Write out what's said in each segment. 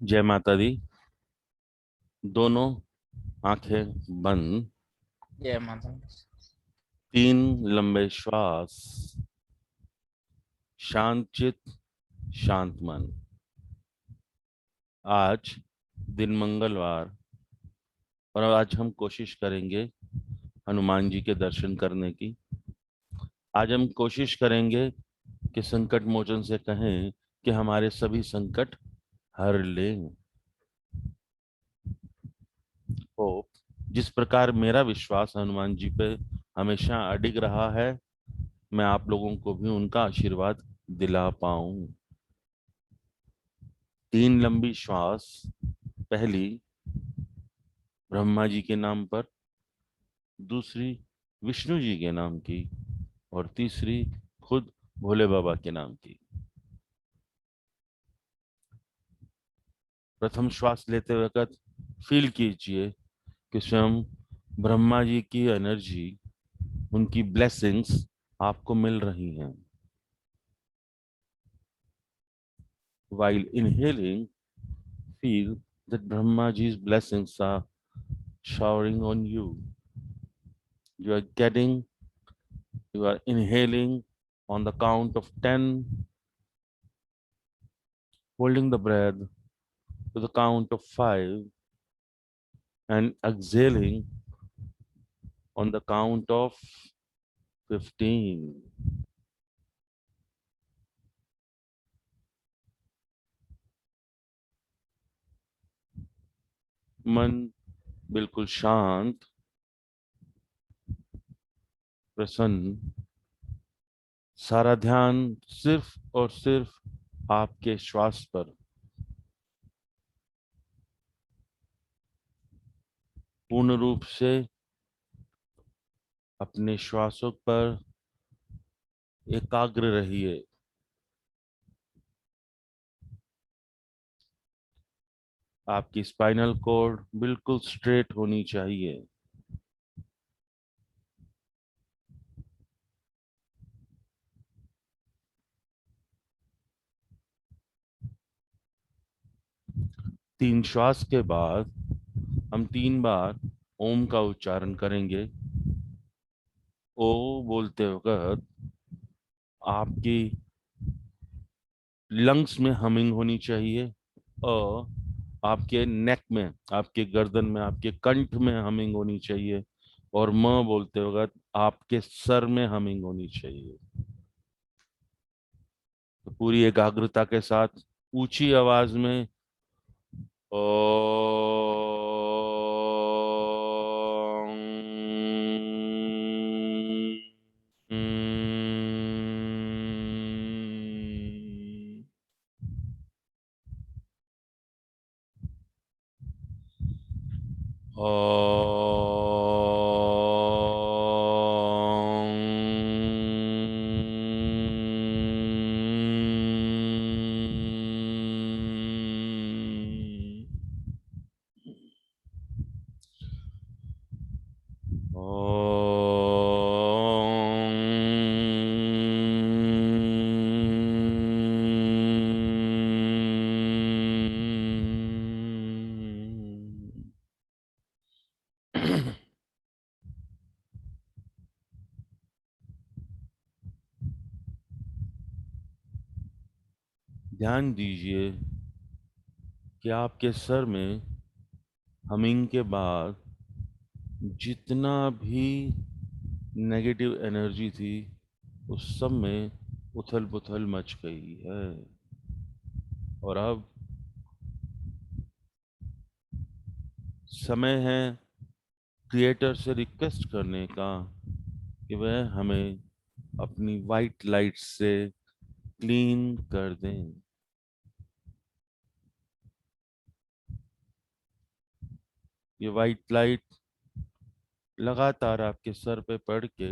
जय माता दी। दोनों आंखें बंद। जय माता दी। 3 लंबे श्वास। शांत चित, शांत मन। आज दिन मंगलवार और आज हम कोशिश करेंगे हनुमान जी के दर्शन करने की। आज हम कोशिश करेंगे कि संकट मोचन से कहें कि हमारे सभी संकट हर लें। होप जिस प्रकार मेरा विश्वास हनुमान जी पे हमेशा अडिग रहा है, मैं आप लोगों को भी उनका आशीर्वाद दिला पाऊं। 3 लंबी श्वास। पहली ब्रह्मा जी के नाम पर, दूसरी विष्णु जी के नाम की और तीसरी खुद भोले बाबा के नाम की। प्रथम श्वास लेते वक्त फील कीजिए कि स्वयं ब्रह्मा जी की एनर्जी, उनकी ब्लेसिंग्स आपको मिल रही हैं। While inhaling, feel that Brahma ji's blessings are showering on you. You are getting, you are inhaling on the count of 10, holding the breath to the count of 5, and exhaling on the count of 15. मन बिल्कुल शांत, प्रसन्न, सारा ध्यान सिर्फ और सिर्फ आपके श्वास पर। पूर्ण रूप से अपने श्वासों पर एकाग्र रहिए। आपकी स्पाइनल कॉर्ड बिल्कुल स्ट्रेट होनी चाहिए। तीन श्वास के बाद हम 3 बार ओम का उच्चारण करेंगे। ओ बोलते वक्त आपकी लंग्स में हमिंग होनी चाहिए। अ आपके नेक में, आपके गर्दन में, आपके कंठ में हमिंग होनी चाहिए। और म बोलते वक्त आपके सर में हमिंग होनी चाहिए। तो पूरी एकाग्रता के साथ ऊंची आवाज में ओ। ध्यान दीजिए कि आपके सर में हमिंग के बाद जितना भी नेगेटिव एनर्जी थी, उस सब में उथल पुथल मच गई है। और अब समय है क्रिएटर से रिक्वेस्ट करने का कि वह हमें अपनी वाइट लाइट से क्लीन कर दें। ये वाइट लाइट लगातार आपके सर पे पड़ के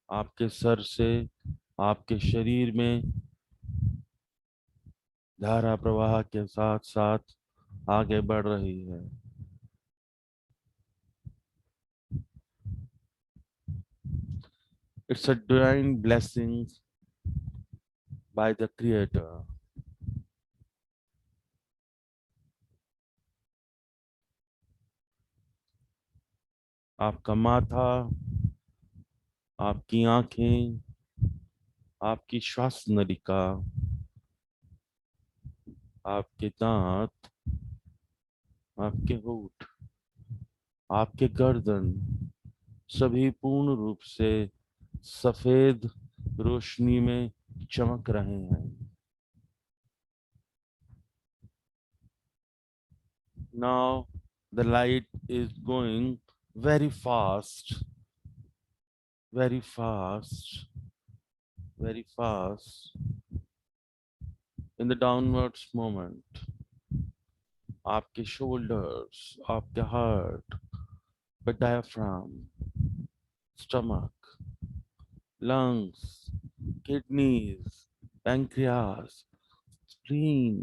आपके सर से आपके शरीर में धारा प्रवाह के साथ साथ आगे बढ़ रही है। It's a divine blessing by the Creator. आपका माथा, आपकी आंखें, आपकी श्वास नलिका, आपके दांत, आपके होंठ, आपके गर्दन सभी पूर्ण रूप से सफेद रोशनी में चमक रहे हैं। Now the light is going very fast, very fast, very fast in the downwards moment. आपके shoulders, आपके heart, the diaphragm, stomach, lungs, kidneys, pancreas, spleen,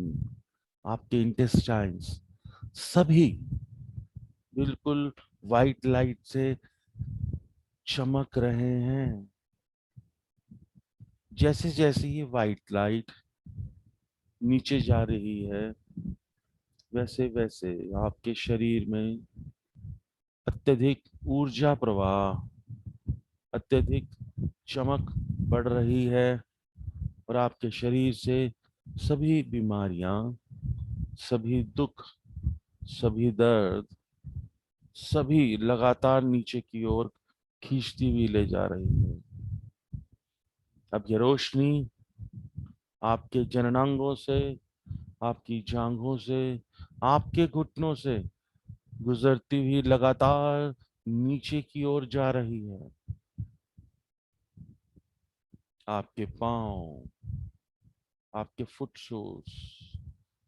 आपके intestines, सभी बिल्कुल वाइट लाइट से चमक रहे हैं। जैसे जैसे ये वाइट लाइट नीचे जा रही है, वैसे वैसे आपके शरीर में अत्यधिक ऊर्जा प्रवाह, अत्यधिक चमक बढ़ रही है और आपके शरीर से सभी बीमारियां, सभी दुख, सभी दर्द, सभी लगातार नीचे की ओर खींचती हुई ले जा रही है। अब ये रोशनी आपके जननांगों से, आपकी जांघों से, आपके घुटनों से गुजरती हुई लगातार नीचे की ओर जा रही है। आपके पांव, आपके फुट शूज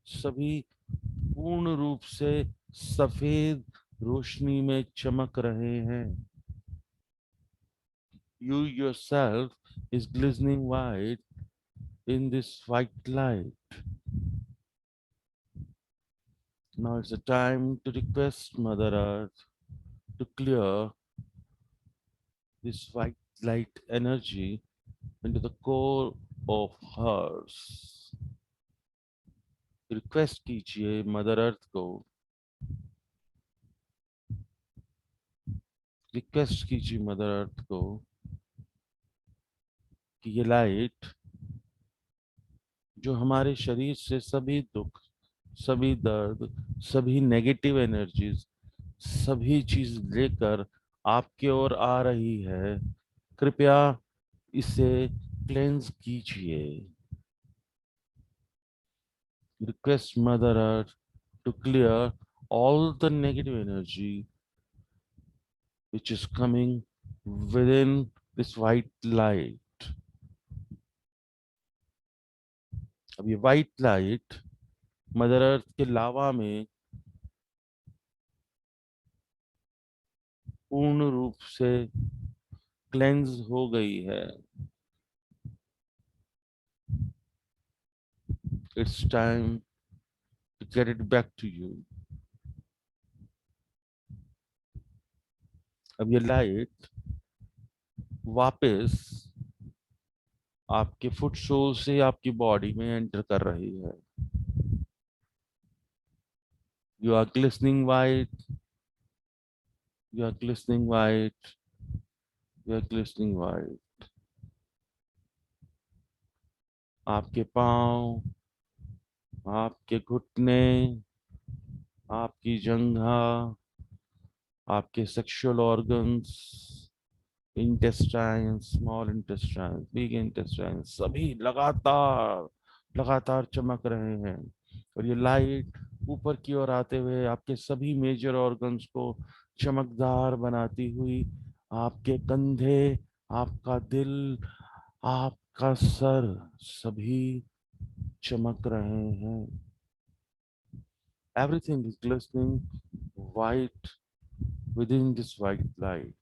सभी पूर्ण रूप से सफेद रोशनी में चमक रहे हैं। You yourself is glistening white in this white light. Now it's a time to request Mother Earth to clear this white light energy into the core of hers. Request कीजिए मदर अर्थ को, request कीजिए mother earth को कि ये light जो हमारे शरीर से सभी दुख, सभी दर्द, सभी नेगेटिव एनर्जीज, सभी चीज लेकर आपकी ओर आ रही है, कृपया इसे क्लेंस कीजिए। Request Mother Earth to clear all the negative energy which is coming within this white light. अब ये white light मदर अर्थ के लावा में पूर्ण रूप से क्लेंस हो गई है। It's time to get it back to you. अब ये लाइट वापस आपके फुट सोल से आपकी बॉडी में एंटर कर रही है। You are glistening white. You are glistening white. You are glistening white. आपके पांव, आपके घुटने, आपकी जंघा, आपके sexual organs, intestine, small intestine, big intestine सभी लगातार लगातार चमक रहे हैं। और ये लाइट ऊपर की ओर आते हुए आपके सभी मेजर ऑर्गन्स को चमकदार बनाती हुई आपके कंधे, आपका दिल, आपका सर सभी चमक रहे हैं। Everything is glistening white within this white light.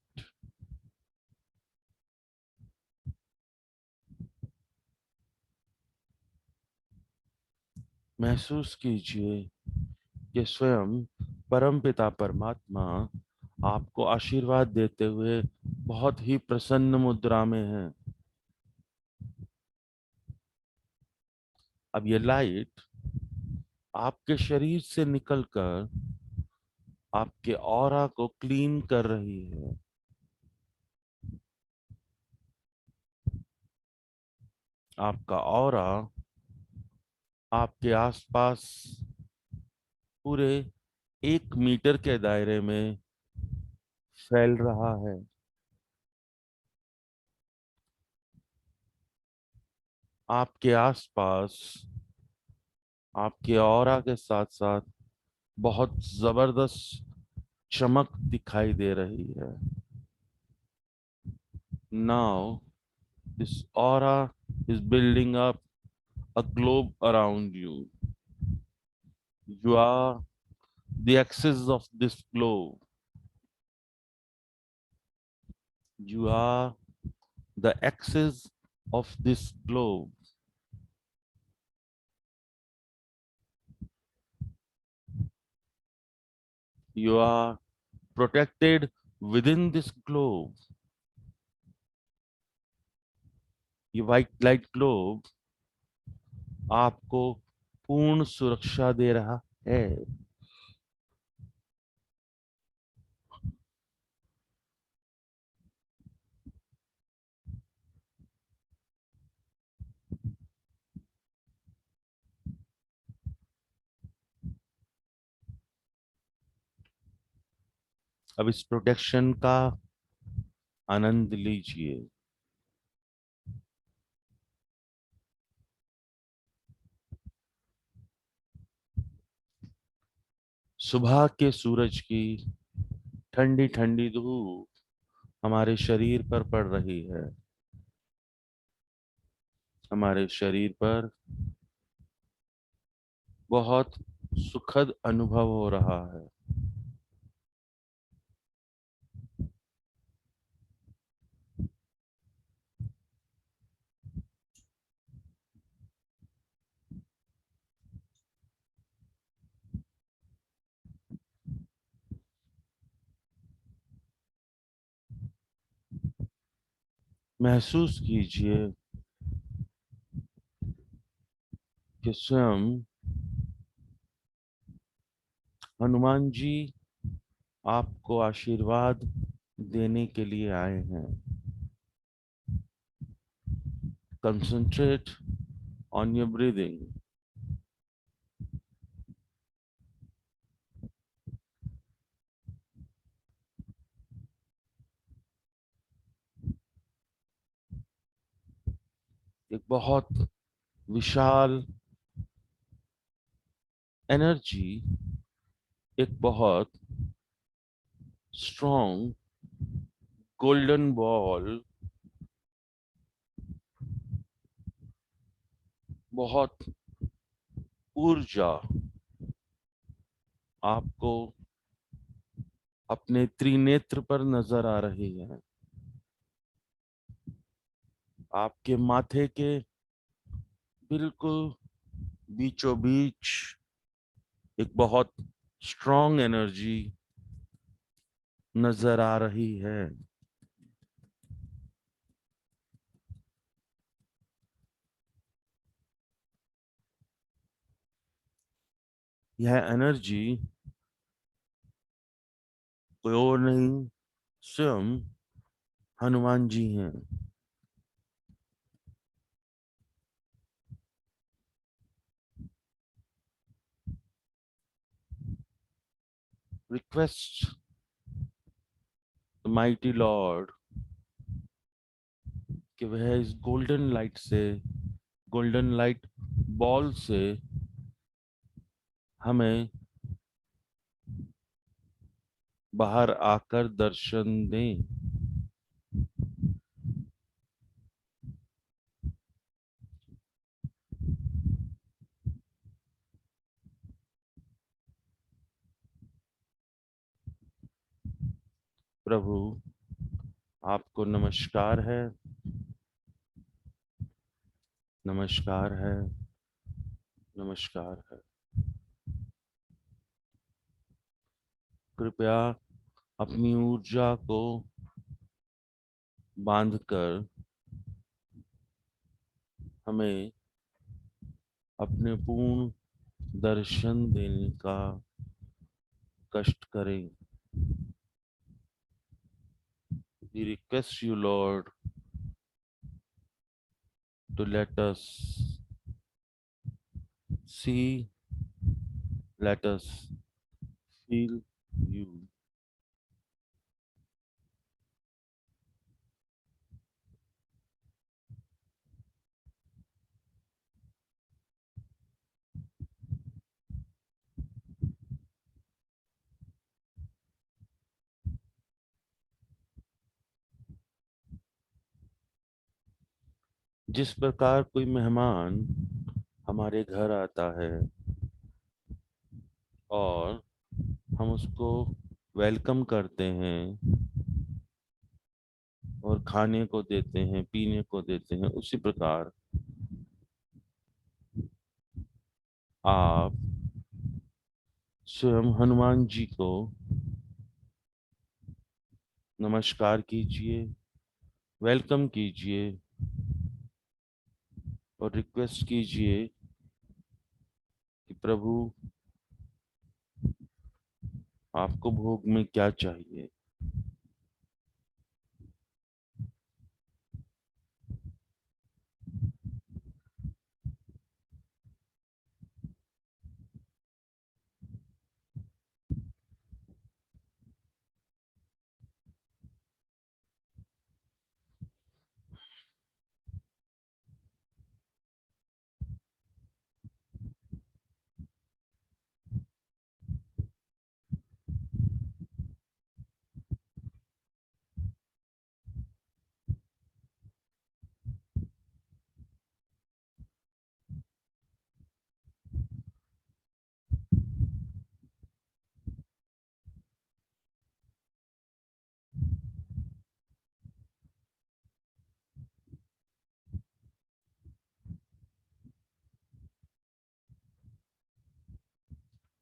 महसूस कीजिए कि स्वयं परमपिता परमात्मा आपको आशीर्वाद देते हुए बहुत ही प्रसन्न मुद्रा में है। अब ये लाइट आपके शरीर से निकलकर आपके ऑरा को क्लीन कर रही है। आपका ऑरा आपके आसपास पूरे 1 मीटर के दायरे में फैल रहा है। आपके आसपास आपके ऑरा के साथ साथ बहुत जबरदस्त चमक दिखाई दे रही है। Now this aura is building up a globe around you. You are the axis of this globe. You are the axis of this globe. You are protected within this globe. ये व्हाइट लाइट ग्लोब आपको पूर्ण सुरक्षा दे रहा है। अब इस protection का आनंद लीजिए। सुबह के सूरज की ठंडी ठंडी धूप हमारे शरीर पर पड़ रही है। हमारे शरीर पर बहुत सुखद अनुभव हो रहा है। महसूस कीजिए कि स्वयं हनुमान जी आपको आशीर्वाद देने के लिए आए हैं। Concentrate on your breathing. एक बहुत विशाल एनर्जी, एक बहुत स्ट्रॉन्ग गोल्डन बॉल, बहुत ऊर्जा आपको अपने त्रिनेत्र पर नजर आ रही है। आपके माथे के बिल्कुल बीचों बीच एक बहुत स्ट्रॉन्ग एनर्जी नजर आ रही है। यह एनर्जी कोई और नहीं, स्वयं हनुमान जी हैं। रिक्वेस्ट द माइटी लॉर्ड कि वह इस गोल्डन लाइट से, गोल्डन लाइट बॉल से हमें बाहर आकर दर्शन दें। प्रभु, आपको नमस्कार है, नमस्कार है, नमस्कार है। कृपया अपनी ऊर्जा को बांधकर हमें अपने पूर्ण दर्शन देने का कष्ट करें। We request you, Lord, to let us see, let us feel you. जिस प्रकार कोई मेहमान हमारे घर आता है और हम उसको वेलकम करते हैं और खाने को देते हैं, पीने को देते हैं, उसी प्रकार आप स्वयं हनुमान जी को नमस्कार कीजिए, वेलकम कीजिए और रिक्वेस्ट कीजिए कि प्रभु आपको भोग में क्या चाहिए।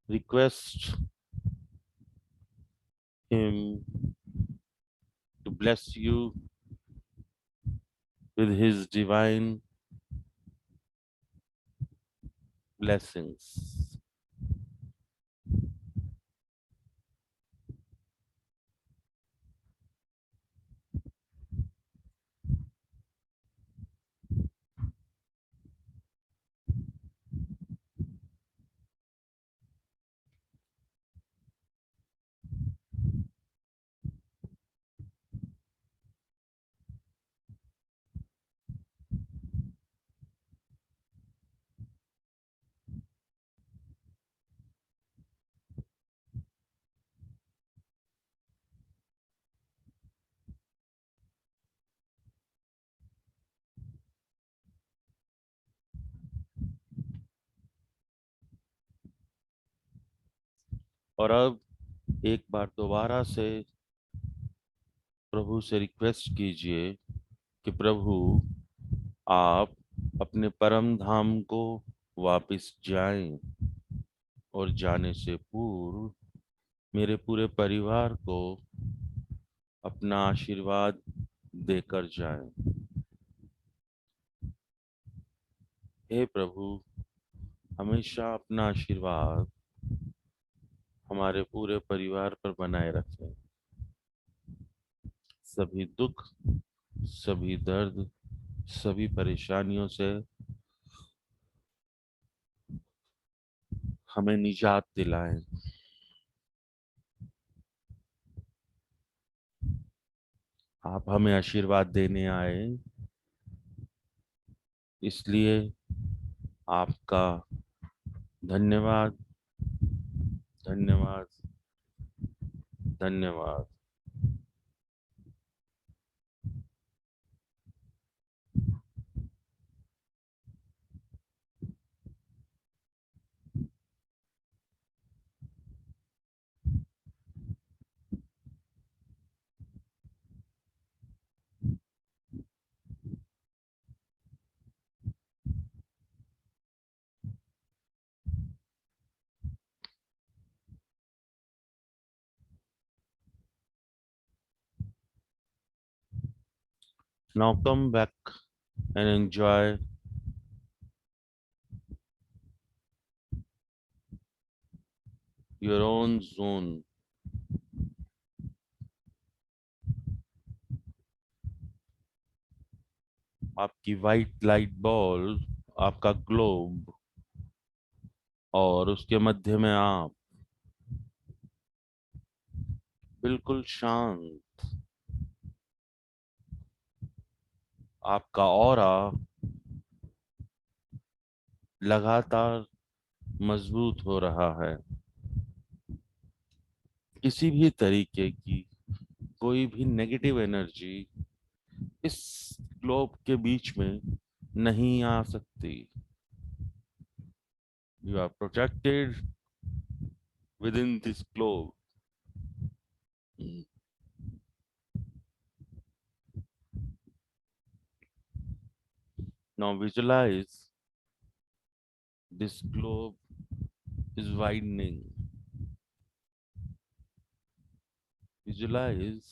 Request him to bless you with his divine blessings. और अब एक बार दोबारा से प्रभु से रिक्वेस्ट कीजिए कि प्रभु आप अपने परम धाम को वापस जाएं और जाने से पूर्व मेरे पूरे परिवार को अपना आशीर्वाद देकर जाएं। हे प्रभु, हमेशा अपना आशीर्वाद हमारे पूरे परिवार पर बनाए रखें। सभी दुख, सभी दर्द, सभी परेशानियों से हमें निजात दिलाएं। आप हमें आशीर्वाद देने आए, इसलिए आपका धन्यवाद, धन्यवाद, धन्यवाद। Now come back and enjoy your own zone. आपकी वाइट लाइट बॉल, आपका ग्लोब, और उसके मध्य में आप बिल्कुल शांत। आपका ऑरा लगातार मजबूत हो रहा है। किसी भी तरीके की कोई भी नेगेटिव एनर्जी इस ग्लोब के बीच में नहीं आ सकती। You are protected within this globe. Now visualize this globe is widening. Visualize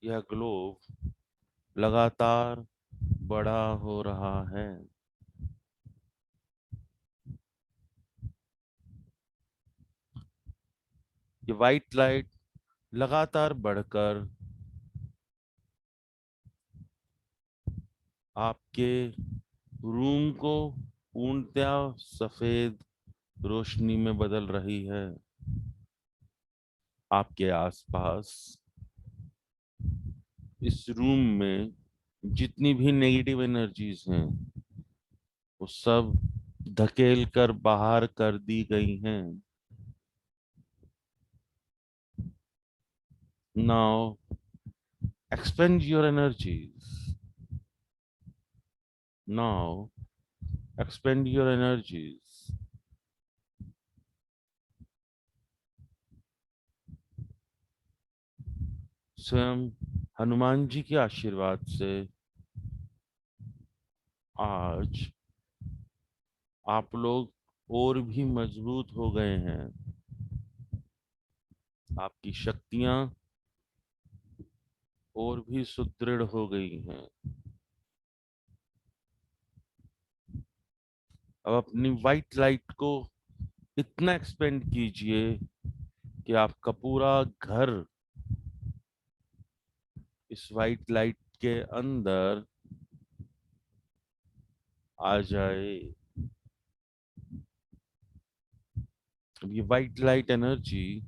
यह ग्लोब लगातार बड़ा हो रहा है। ये वाइट लाइट लगातार बढ़कर आपके रूम को पूर्णतया सफेद रोशनी में बदल रही है। आपके आसपास इस रूम में जितनी भी नेगेटिव एनर्जीज हैं वो सब धकेल कर बाहर कर दी गई हैं। Now expend your energies. Now expend your energies. स्वयं हनुमान जी के आशीर्वाद से आज आप लोग और भी मजबूत हो गए हैं। आपकी शक्तियां और भी सुदृढ़ हो गई हैं। अब अपनी वाइट लाइट को इतना एक्सपेंड कीजिए कि आपका पूरा घर इस वाइट लाइट के अंदर आ जाए। अब ये वाइट लाइट एनर्जी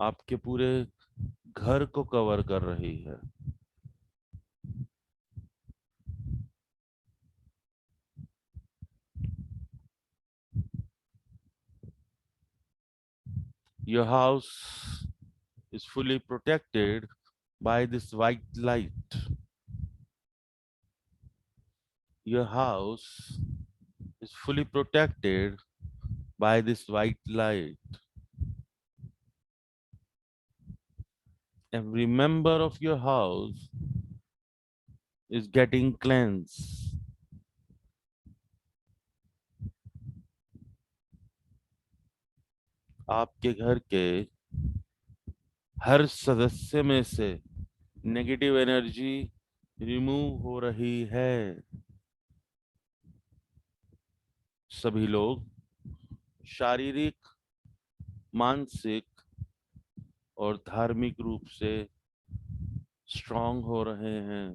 आपके पूरे घर को कवर कर रही है। Your house is fully protected by this white light. Your house is fully protected by this white light. Every member of your house is getting cleansed. आपके घर के हर सदस्य में से नेगेटिव एनर्जी रिमूव हो रही है। सभी लोग शारीरिक, मानसिक और धार्मिक रूप से स्ट्रांग हो रहे हैं।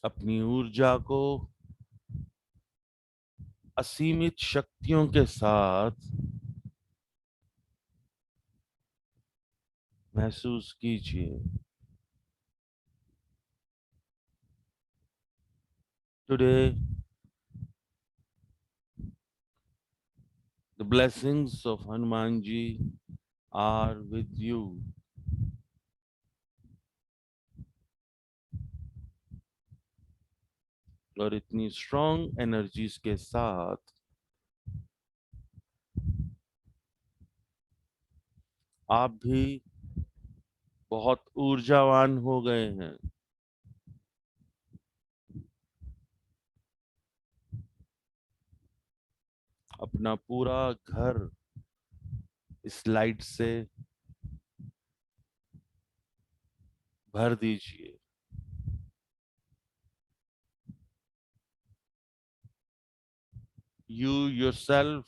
अपनी ऊर्जा को असीमित शक्तियों के साथ महसूस कीजिए। Today, the blessings of Hanuman ji are with you. और इतनी स्ट्रॉन्ग एनर्जीज के साथ आप भी बहुत ऊर्जावान हो गए हैं। अपना पूरा घर इस लाइट से भर दीजिए। You yourself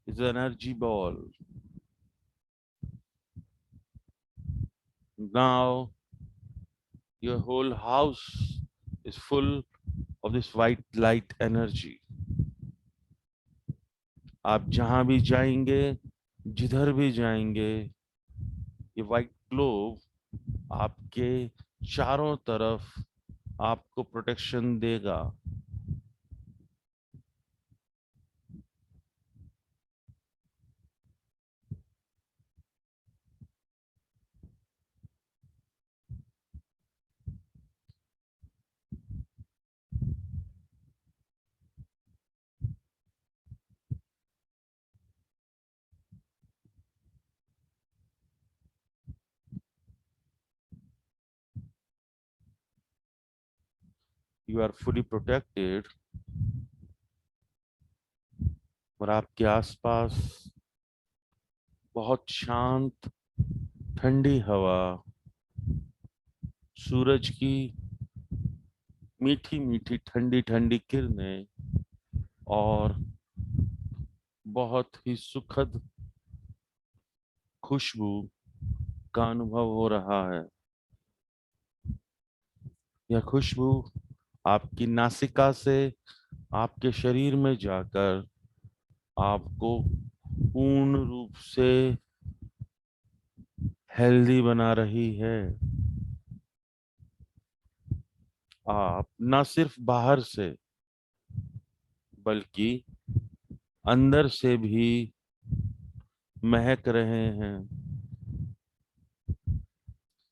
is an energy ball. Now your whole house is full of this white light energy. आप जहां भी जाएंगे, जिधर भी जाएंगे, ये व्हाइट ग्लोब आपके चारों तरफ आपको प्रोटेक्शन देगा। You are fully protected. और आपके आसपास बहुत शांत ठंडी हवा, सूरज की मीठी मीठी ठंडी ठंडी किरणें और बहुत ही सुखद खुशबू का अनुभव हो रहा है। यह खुशबू आपकी नासिका से आपके शरीर में जाकर आपको पूर्ण रूप से हेल्दी बना रही है। आप न सिर्फ बाहर से बल्कि अंदर से भी महक रहे हैं।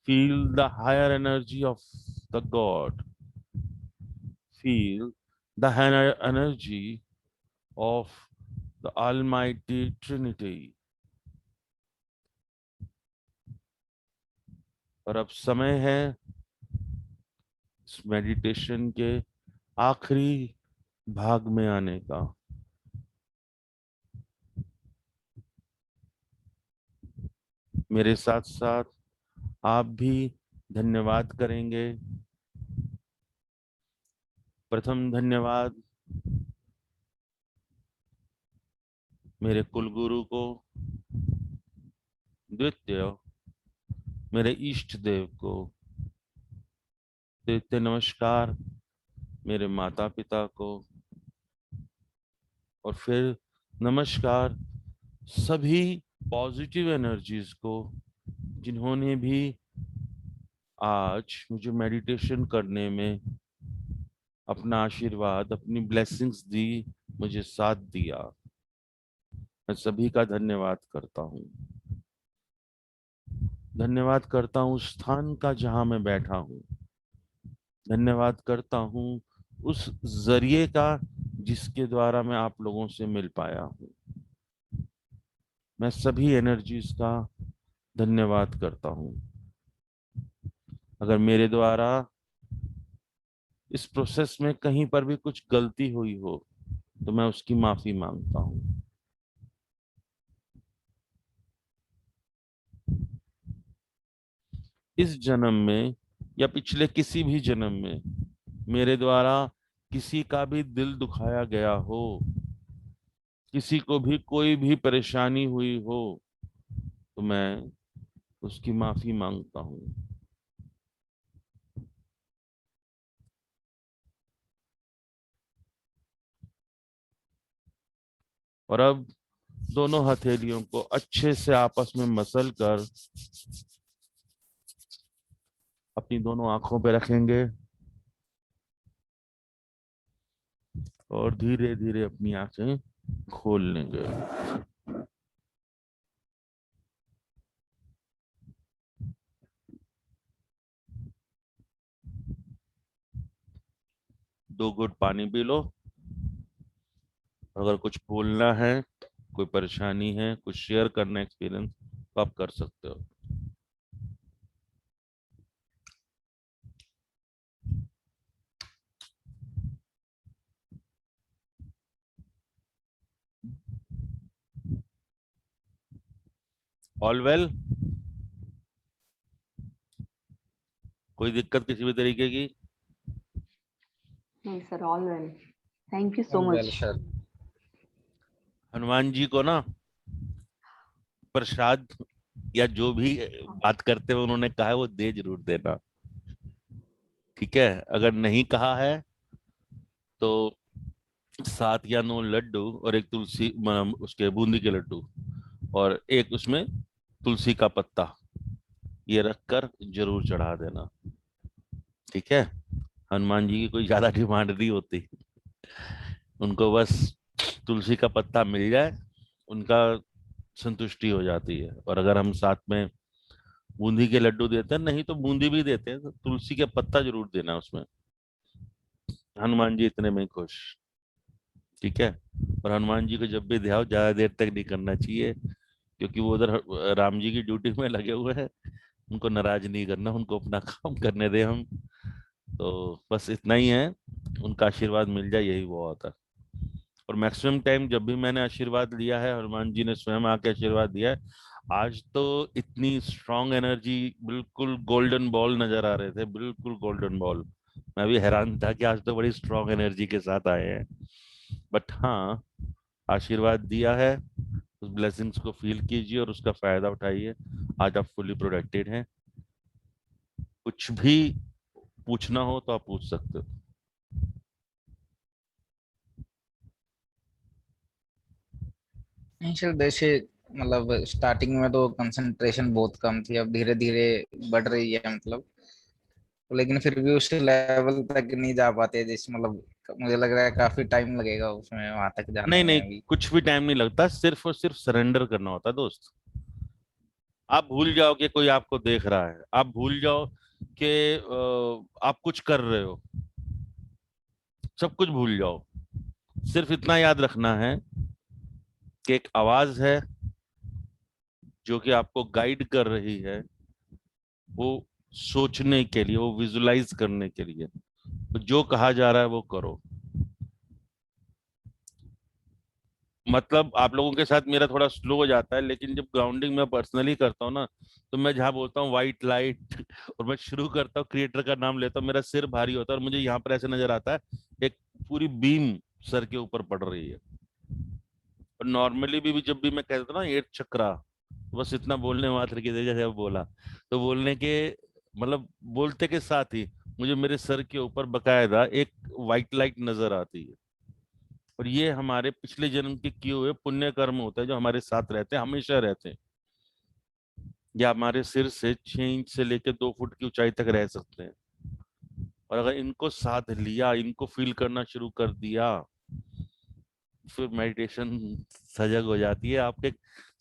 Feel the higher energy of the God. Feel the higher energy of the almighty trinity. और अब समय है इस मेडिटेशन के आखिरी भाग में आने का। मेरे साथ साथ आप भी धन्यवाद करेंगे। प्रथम धन्यवाद मेरे कुलगुरु को, द्वितीय मेरे इष्ट देव को, तृतीय नमस्कार मेरे माता पिता को, और फिर नमस्कार सभी पॉजिटिव एनर्जीज को जिन्होंने भी आज मुझे मेडिटेशन करने में अपना आशीर्वाद, अपनी ब्लेसिंग्स दी, मुझे साथ दिया। मैं सभी का धन्यवाद करता हूँ। धन्यवाद करता हूँ स्थान का जहां मैं बैठा हूँ। धन्यवाद करता हूँ उस जरिए का जिसके द्वारा मैं आप लोगों से मिल पाया हूँ। मैं सभी एनर्जीज का धन्यवाद करता हूँ। अगर मेरे द्वारा इस प्रोसेस में कहीं पर भी कुछ गलती हुई हो तो मैं उसकी माफी मांगता हूँ। इस जन्म में या पिछले किसी भी जन्म में मेरे द्वारा किसी का भी दिल दुखाया गया हो, किसी को भी कोई भी परेशानी हुई हो, तो मैं उसकी माफी मांगता हूँ। और अब दोनों हथेलियों को अच्छे से आपस में मसल कर अपनी दोनों आंखों पे रखेंगे और धीरे धीरे अपनी आंखें खोल लेंगे। दो घुट पानी पी लो। अगर कुछ बोलना है, कोई परेशानी है, कुछ शेयर करना एक्सपीरियंस, तो आप कर सकते हो। All well. कोई दिक्कत किसी भी तरीके की? नहीं sir, all well, thank you so All well, much. sir. Hanuman ji को ना प्रसाद या जो भी बात करते हुए उन्होंने कहा है वो दे जरूर देना, ठीक है? अगर नहीं कहा है तो 7 या 9 लड्डू और एक तुलसी उसके बूंदी के लड्डू और एक उसमें तुलसी का पत्ता ये रखकर जरूर चढ़ा देना, ठीक है? हनुमान जी की कोई ज्यादा डिमांड नहीं होती, उनको बस तुलसी का पत्ता मिल जाए उनका संतुष्टि हो जाती है। और अगर हम साथ में बूंदी के लड्डू देते हैं, नहीं तो बूंदी भी देते हैं, तो तुलसी के पत्ता जरूर देना उसमें, हनुमान जी इतने में ही खुश, ठीक है? और हनुमान जी को जब भी ध्यान ज्यादा देर तक नहीं करना चाहिए, क्योंकि वो उधर राम जी की ड्यूटी में लगे हुए हैं, उनको नाराज नहीं करना, उनको अपना काम करने दे हम। तो बस इतना ही है, उनका आशीर्वाद मिल जाए यही बहुत है। और मैक्सिमम टाइम जब भी मैंने आशीर्वाद लिया है, हनुमान जी ने स्वयं आके आशीर्वाद दिया है। आज तो इतनी स्ट्रांग एनर्जी, बिल्कुल गोल्डन बॉल नजर आ रहे थे, बिल्कुल गोल्डन बॉल। मैं भी हैरान था कि आज तो बड़ी स्ट्रांग एनर्जी के साथ आए हैं। बट हाँ, आशीर्वाद दिया है, उस ब्लेसिंग्स को फील कीजिए और उसका फायदा उठाइए। आज आप फुली प्रोटेक्टेड हैं, कुछ भी पूछना हो तो आप पूछ सकते हो। नहीं सर, जैसे मतलब स्टार्टिंग में तो कंसंट्रेशन बहुत कम थी, अब धीरे धीरे बढ़ रही है मतलब। लेकिन फिर भी उस लेवल तक नहीं जा पाते, जैसे मतलब मुझे लग रहा है काफी टाइम लगेगा उसमें, वहां तक जाने नहीं में नहीं, अभी। कुछ भी टाइम नहीं लगता, सिर्फ और सिर्फ सरेंडर करना होता है दोस्त। आप भूल जाओ कि कोई आपको देख रहा है, आप भूल जाओ कि आप कुछ कर रहे हो, सब कुछ भूल जाओ। सिर्फ इतना याद रखना है कि एक आवाज है जो कि आपको गाइड कर रही है, वो सोचने के लिए, वो विजुलाइज करने के लिए। तो जो कहा जा रहा है वो करो। मतलब आप लोगों के साथ मेरा थोड़ा स्लो हो जाता है, लेकिन जब ग्राउंडिंग मैं पर्सनली करता हूँ ना, तो मैं जहाँ बोलता हूँ व्हाइट लाइट और मैं शुरू करता हूँ क्रिएटर का नाम लेता हूँ, मेरा सिर भारी होता है और मुझे यहाँ पर ऐसे नजर आता है एक पूरी बीम सर के ऊपर पड़ रही है। और नॉर्मली भी जब भी मैं कहता हूँ ना 8 चक्रा, बस इतना बोलने मात्र की जैसे अब बोला, तो बोलने के मतलब बोलते के साथ ही मुझे मेरे सर के ऊपर बकायदा एक व्हाइट लाइट नजर आती है। और ये हमारे पिछले जन्म के किए हुए पुण्य कर्म होते हैं जो हमारे साथ रहते हैं, हमेशा रहते हैं। या हमारे सिर से 6 इंच से लेकर 2 फुट की ऊंचाई तक रह सकते हैं। और अगर इनको साध लिया, इनको फील करना शुरू कर दिया, फिर मेडिटेशन सजग हो जाती है। आपके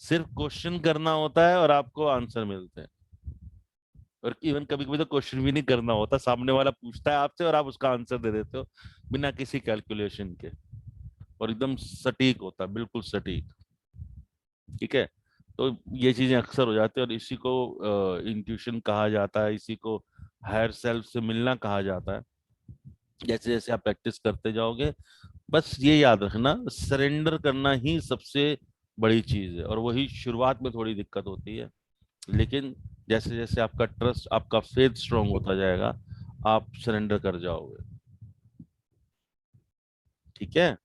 सिर्फ क्वेश्चन करना होता है और आपको आंसर मिलते हैं। और इवन कभी कभी तो क्वेश्चन भी नहीं करना होता, सामने वाला पूछता है आपसे और आप उसका आंसर दे देते हो बिना किसी कैलकुलेशन के। और एकदम सटीक होता है, बिल्कुल सटीक, ठीक है? तो ये चीजें अक्सर हो जाती है और इसी को इंट्यूशन कहा जाता है, इसी को हायर सेल्फ से मिलना कहा जाता है। जैसे जैसे आप प्रैक्टिस करते जाओगे, बस ये याद रखना, सरेंडर करना ही सबसे बड़ी चीज है। और वही शुरुआत में थोड़ी दिक्कत होती है, लेकिन जैसे जैसे आपका ट्रस्ट, आपका फेथ स्ट्रांग होता जाएगा, आप सरेंडर कर जाओगे, ठीक है?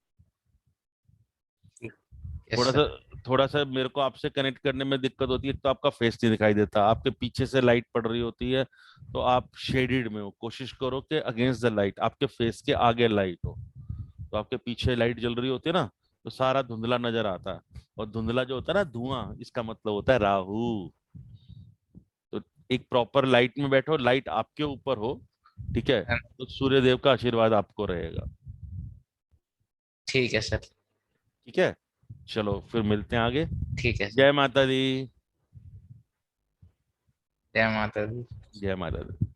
यस थोड़ा सा सर। थोड़ा सा मेरे को आपसे कनेक्ट करने में दिक्कत होती है, तो आपका फेस नहीं दिखाई देता, आपके पीछे से लाइट पड़ रही होती है, तो आप शेडेड में हो, कोशिश करो कि अगेंस्ट द लाइट, आपके फेस के आगे लाइट हो। तो आपके पीछे लाइट जल रही होती है ना, तो सारा धुंधला नजर आता है। और धुंधला जो होता है ना, धुआं, इसका मतलब होता है राहु। तो एक प्रॉपर लाइट में बैठो, लाइट आपके ऊपर हो, ठीक है? तो सूर्य देव का आशीर्वाद आपको रहेगा, ठीक है सर। ठीक है? चलो फिर मिलते हैं आगे। ठीक है सर। जय माता दी। जय माता दी। जय माता दी।